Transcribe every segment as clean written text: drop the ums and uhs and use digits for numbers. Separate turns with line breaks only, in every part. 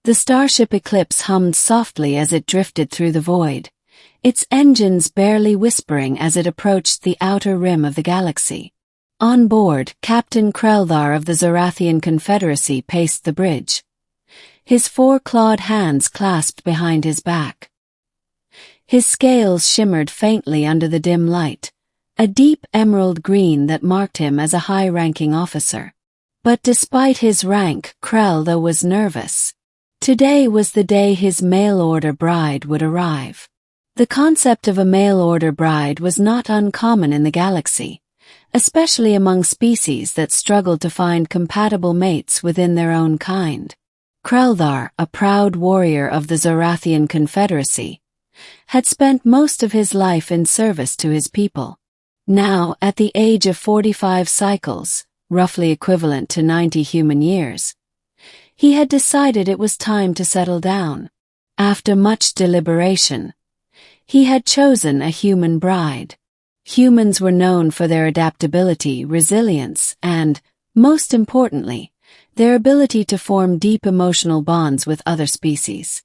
The starship Eclipse hummed softly as it drifted through the void, its engines barely whispering as it approached the outer rim of the galaxy. On board, Captain Krel'thar of the Zorathian Confederacy paced the bridge, his four-clawed hands clasped behind his back. His scales shimmered faintly under the dim light, a deep emerald green that marked him as a high-ranking officer. But despite his rank, Krel'thar was nervous. Today was the day his mail-order bride would arrive. The concept of a mail-order bride was not uncommon in the galaxy, especially among species that struggled to find compatible mates within their own kind. Krel'thar, a proud warrior of the Zorathian Confederacy, had spent most of his life in service to his people. Now, at the age of 45 cycles, roughly equivalent to 90 human years, he had decided it was time to settle down. After much deliberation, he had chosen a human bride. Humans were known for their adaptability, resilience, and, most importantly, their ability to form deep emotional bonds with other species.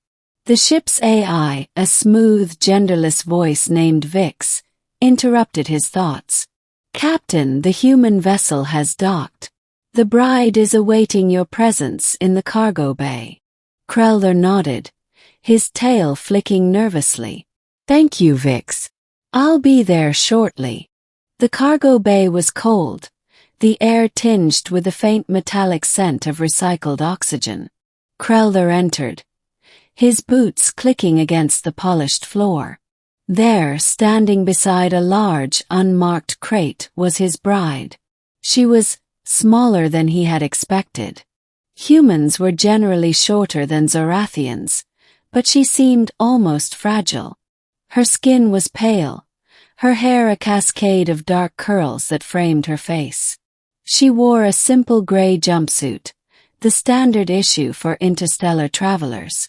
The ship's AI, a smooth, genderless voice named Vix, interrupted his thoughts. "Captain, the human vessel has docked. The bride is awaiting your presence in the cargo bay." Krel'thar nodded, his tail flicking nervously. "Thank you, Vix. I'll be there shortly." The cargo bay was cold, the air tinged with a faint metallic scent of recycled oxygen. Krel'thar entered, his boots clicking against the polished floor. There, standing beside a large, unmarked crate, was his bride. She was smaller than he had expected. Humans were generally shorter than Zorathians, but she seemed almost fragile. Her skin was pale, her hair a cascade of dark curls that framed her face. She wore a simple gray jumpsuit, the standard issue for interstellar travelers.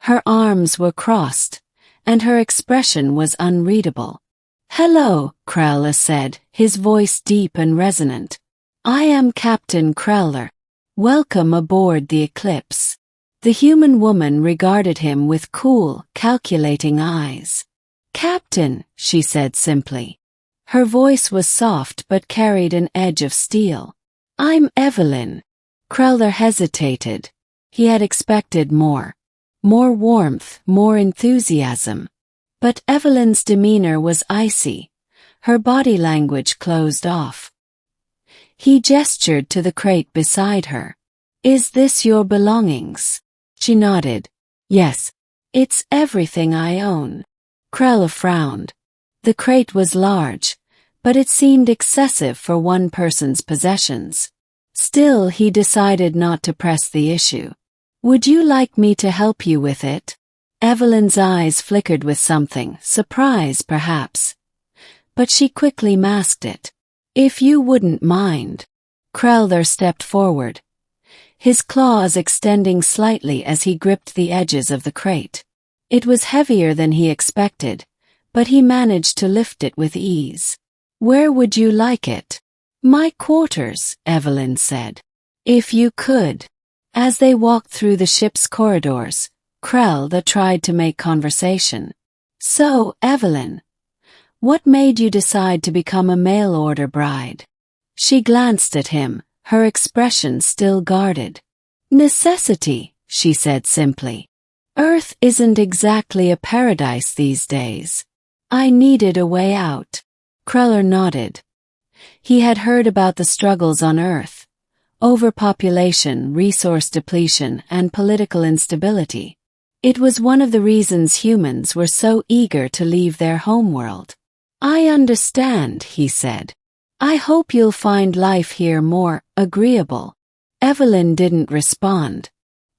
Her arms were crossed, and her expression was unreadable. "Hello," Krel'thar said, his voice deep and resonant. "I am Captain Krel'thar. Welcome aboard the Eclipse." The human woman regarded him with cool, calculating eyes. "Captain," she said simply. Her voice was soft but carried an edge of steel. "I'm Evelyn." Krel'thar hesitated. He had expected more. More warmth, more enthusiasm. But Evelyn's demeanor was icy, her body language closed off. He gestured to the crate beside her. "Is this your belongings?" She nodded. "Yes. It's everything I own." Krel'thar frowned. The crate was large, but it seemed excessive for one person's possessions. Still, he decided not to press the issue. "Would you like me to help you with it?" Evelyn's eyes flickered with something, surprise perhaps. But she quickly masked it. "If you wouldn't mind." Krel'thar stepped forward, his claws extending slightly as he gripped the edges of the crate. It was heavier than he expected, but he managed to lift it with ease. "Where would you like it?" "My quarters," Evelyn said. "If you could." As they walked through the ship's corridors, Krel'thar tried to make conversation. "So, Evelyn, what made you decide to become a mail-order bride?" She glanced at him, her expression still guarded. "Necessity," she said simply. "Earth isn't exactly a paradise these days. I needed a way out." Krel'thar nodded. He had heard about the struggles on Earth: overpopulation, resource depletion, and political instability. It was one of the reasons humans were so eager to leave their homeworld. "I understand," he said. "I hope you'll find life here more agreeable." Evelyn didn't respond.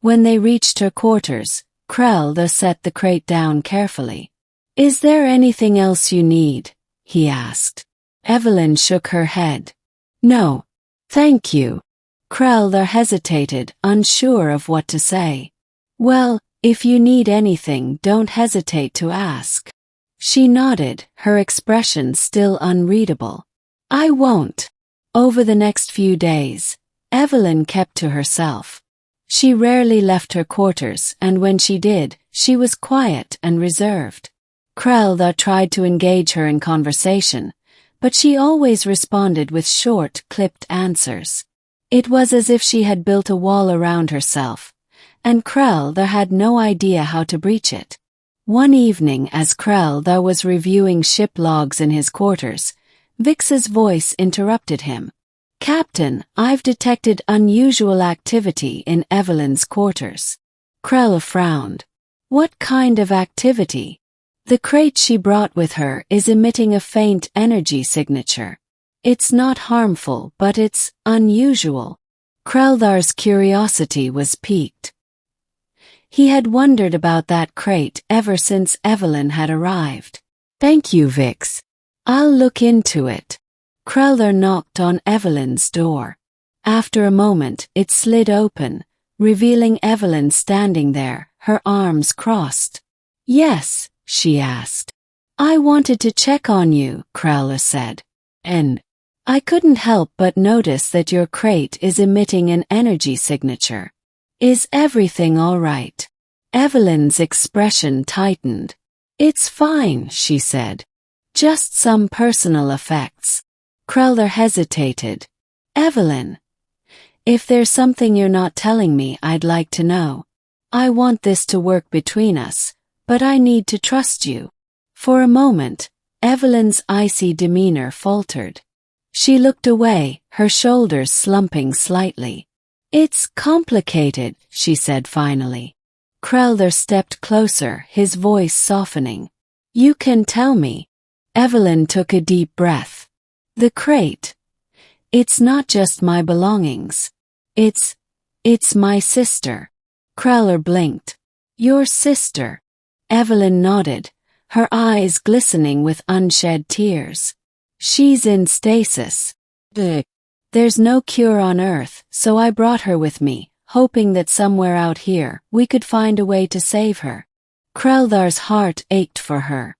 When they reached her quarters, Krel'thar set the crate down carefully. "Is there anything else you need?" he asked. Evelyn shook her head. "No, thank you." Krel'thar hesitated, unsure of what to say. "Well, if you need anything, don't hesitate to ask." She nodded, her expression still unreadable. "I won't." Over the next few days, Evelyn kept to herself. She rarely left her quarters, and when she did, she was quiet and reserved. Krel'thar tried to engage her in conversation, but she always responded with short, clipped answers. It was as if she had built a wall around herself, and Krel'thar had no idea how to breach it. One evening, as Krel'thar was reviewing ship logs in his quarters, Vix's voice interrupted him. "Captain, I've detected unusual activity in Evelyn's quarters." Krel'thar frowned. "What kind of activity?" "The crate she brought with her is emitting a faint energy signature. It's not harmful, but it's unusual." Krel'thar's curiosity was piqued. He had wondered about that crate ever since Evelyn had arrived. "Thank you, Vix. I'll look into it." Krel'thar knocked on Evelyn's door. After a moment, it slid open, revealing Evelyn standing there, her arms crossed. "Yes?" she asked. "I wanted to check on you," Krel'thar said. "And I couldn't help but notice that your crate is emitting an energy signature. Is everything all right?" Evelyn's expression tightened. "It's fine," she said. "Just some personal effects." Krel'thar hesitated. "Evelyn, if there's something you're not telling me, I'd like to know. I want this to work between us, but I need to trust you." For a moment, Evelyn's icy demeanor faltered. She looked away, her shoulders slumping slightly. "It's complicated," she said finally. Krel'thar stepped closer, his voice softening. "You can tell me." Evelyn took a deep breath. "The crate. It's not just my belongings. It's my sister." Krel'thar blinked. "Your sister?" Evelyn nodded, her eyes glistening with unshed tears. "She's in stasis. There's no cure on Earth, so I brought her with me, hoping that somewhere out here we could find a way to save her." Krel'thar's heart ached for her.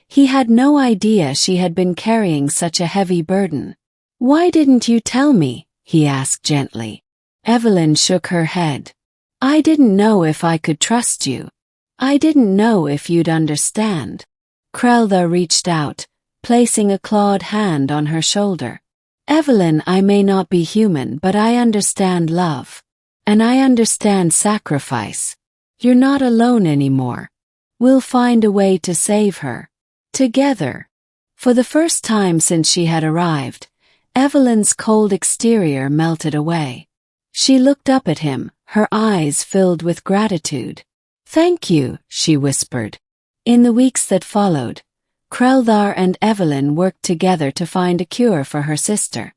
He had no idea she had been carrying such a heavy burden. "Why didn't you tell me?" he asked gently. Evelyn shook her head. "I didn't know if I could trust you. I didn't know if you'd understand." Krel'thar reached out, placing a clawed hand on her shoulder. "Evelyn, I may not be human, but I understand love. And I understand sacrifice. You're not alone anymore. We'll find a way to save her. Together." For the first time since she had arrived, Evelyn's cold exterior melted away. She looked up at him, her eyes filled with gratitude. "Thank you," she whispered. In the weeks that followed, Krel'thar and Evelyn worked together to find a cure for her sister.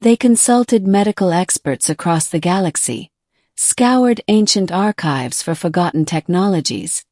They consulted medical experts across the galaxy, scoured ancient archives for forgotten technologies,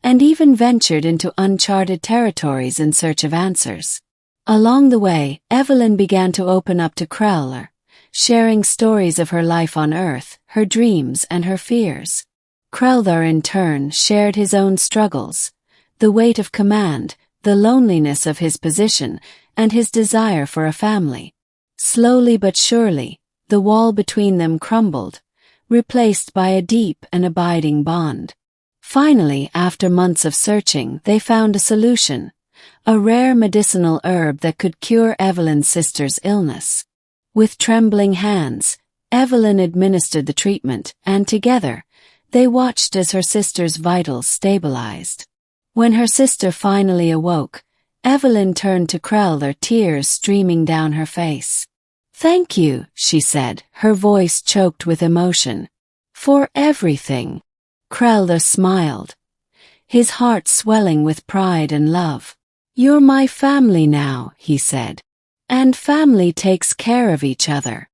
and even ventured into uncharted territories in search of answers. Along the way, Evelyn began to open up to Krel'thar, sharing stories of her life on Earth, her dreams and her fears. Krel'thar in turn shared his own struggles, the weight of command, the loneliness of his position, and his desire for a family. Slowly but surely, the wall between them crumbled, replaced by a deep and abiding bond. Finally, after months of searching, they found a solution, a rare medicinal herb that could cure Evelyn's sister's illness. With trembling hands, Evelyn administered the treatment, and together, they watched as her sister's vitals stabilized. When her sister finally awoke, Evelyn turned to Krel'thar, tears streaming down her face. "Thank you," she said, her voice choked with emotion. "For everything." Krel'thar smiled, his heart swelling with pride and love. "You're my family now," he said. "And family takes care of each other."